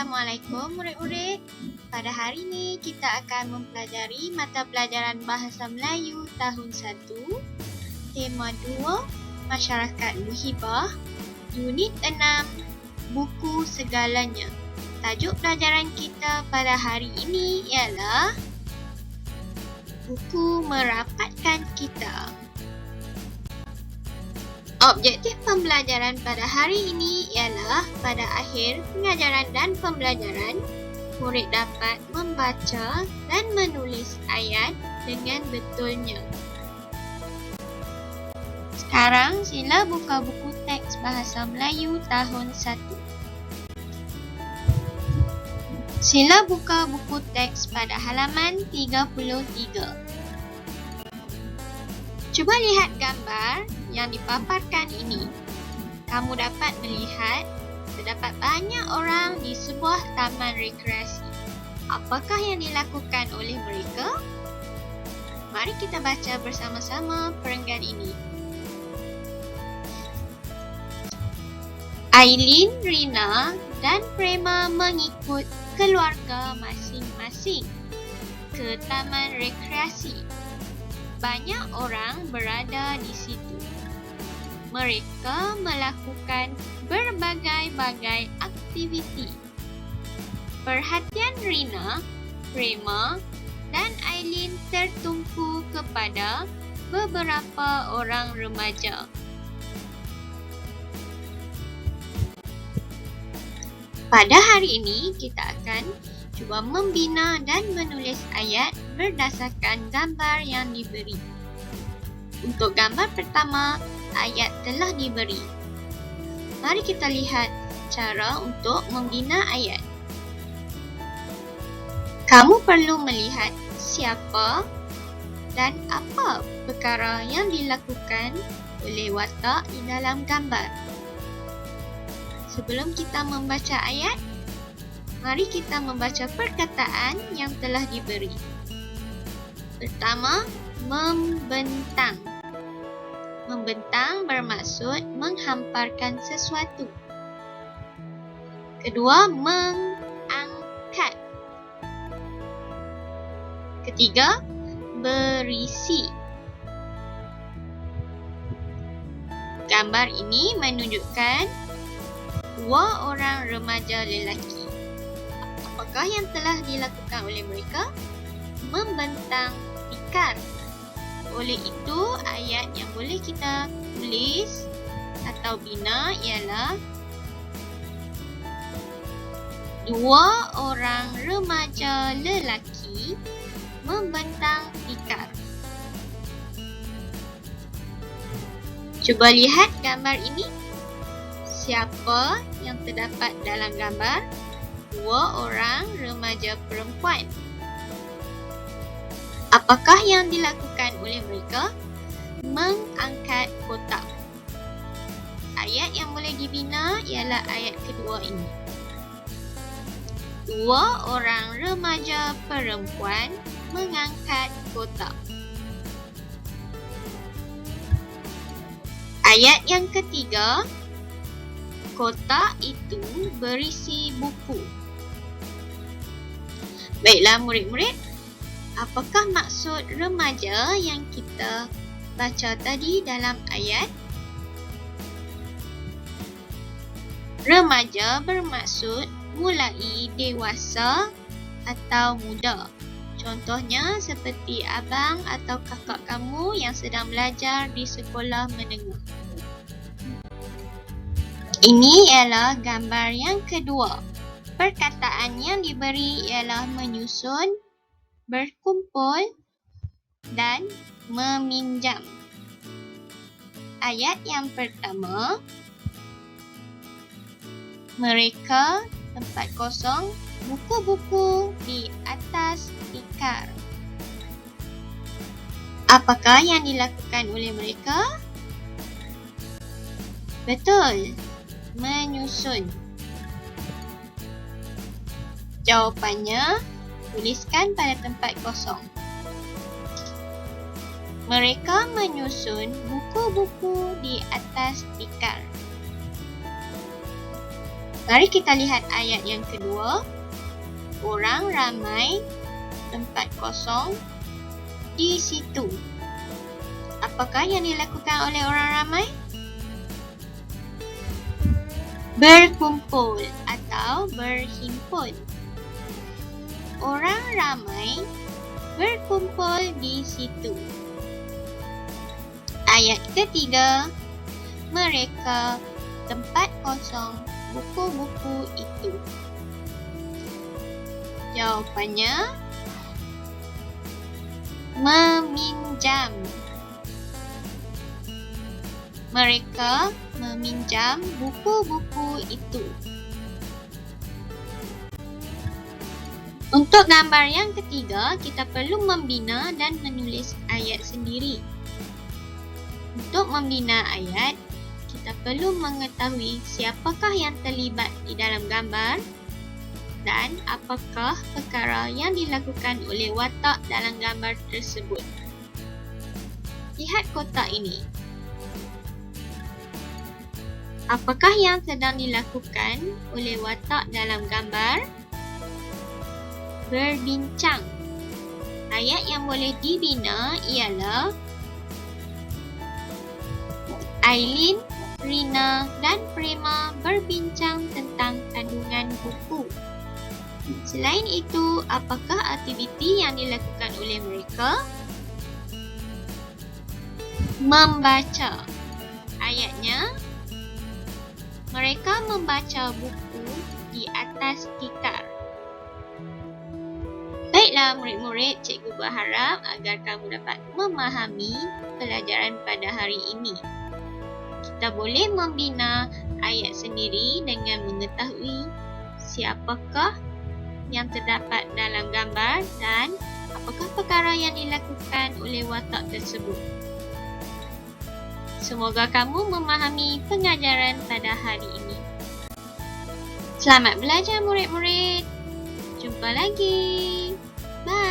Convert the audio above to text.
Assalamualaikum murid-murid. Pada hari ini kita akan mempelajari mata pelajaran Bahasa Melayu tahun 1, tema 2, Masyarakat Muhibah, unit 6, Buku Segalanya. Tajuk pelajaran kita pada hari ini ialah Buku Merapatkan Kita. Objektif pembelajaran pada hari ini ialah pada akhir pengajaran dan pembelajaran, murid dapat membaca dan menulis ayat dengan betulnya. Sekarang sila buka buku teks Bahasa Melayu tahun 1. Sila buka buku teks pada halaman 33. Cuba lihat gambar yang dipaparkan ini. Kamu dapat melihat terdapat banyak orang di sebuah taman rekreasi. Apakah yang dilakukan oleh mereka? Mari kita baca bersama-sama perenggan ini. Aileen, Rina dan Prema mengikut keluarga masing-masing ke taman rekreasi. Banyak orang berada di situ. Mereka melakukan berbagai-bagai aktiviti. Perhatian Rina, Prema dan Aileen tertumpu kepada beberapa orang remaja. Pada hari ini, kita akan cuba membina dan menulis ayat berdasarkan gambar yang diberi. Untuk gambar pertama, ayat telah diberi. Mari kita lihat cara untuk membina ayat. Kamu perlu melihat siapa dan apa perkara yang dilakukan oleh watak di dalam gambar. Sebelum kita membaca ayat, mari kita membaca perkataan yang telah diberi. Pertama, membentang. Membentang bermaksud menghamparkan sesuatu. Kedua, mengangkat. Ketiga, berisi. Gambar ini menunjukkan dua orang remaja lelaki. Apakah yang telah dilakukan oleh mereka? Membentang tikar. Oleh itu, ayat yang boleh kita tulis atau bina ialah dua orang remaja lelaki membentang tikar. Cuba lihat gambar ini. Siapa yang terdapat dalam gambar? Dua orang remaja perempuan. Apakah yang dilakukan oleh mereka? Mengangkat kotak. Ayat yang boleh dibina ialah ayat kedua ini. Dua orang remaja perempuan mengangkat kotak. Ayat yang ketiga, kotak itu berisi buku. Baiklah murid-murid, apakah maksud remaja yang kita baca tadi dalam ayat? Remaja bermaksud mulai dewasa atau muda. Contohnya seperti abang atau kakak kamu yang sedang belajar di sekolah menengah. Ini ialah gambar yang kedua. Perkataan yang diberi ialah menyusun, berkumpul dan meminjam. Ayat yang pertama, mereka tempat kosong, buku-buku di atas tikar. Apakah yang dilakukan oleh mereka? Betul, menyusun. Jawapannya, tuliskan pada tempat kosong. Mereka menyusun buku-buku di atas tikar. Mari kita lihat ayat yang kedua. Orang ramai, tempat kosong di situ. Apakah yang dilakukan oleh orang ramai? Berkumpul atau berhimpun. Orang ramai berkumpul di situ. Ayat ketiga. Mereka tempat kosong buku-buku itu. Jawapannya meminjam. Mereka meminjam buku-buku itu. Untuk gambar yang ketiga, kita perlu membina dan menulis ayat sendiri. Untuk membina ayat, kita perlu mengetahui siapakah yang terlibat di dalam gambar dan apakah perkara yang dilakukan oleh watak dalam gambar tersebut. Lihat kotak ini. Apakah yang sedang dilakukan oleh watak dalam gambar? Berbincang. Ayat yang boleh dibina ialah Aileen, Rina dan Prema berbincang tentang kandungan buku. Selain itu, apakah aktiviti yang dilakukan oleh mereka? Membaca. Ayatnya, mereka membaca buku di atas tikar. Baiklah murid-murid, cikgu berharap agar kamu dapat memahami pelajaran pada hari ini. Kita boleh membina ayat sendiri dengan mengetahui siapakah yang terdapat dalam gambar dan apakah perkara yang dilakukan oleh watak tersebut. Semoga kamu memahami pengajaran pada hari ini. Selamat belajar murid-murid. Jumpa lagi. Bye.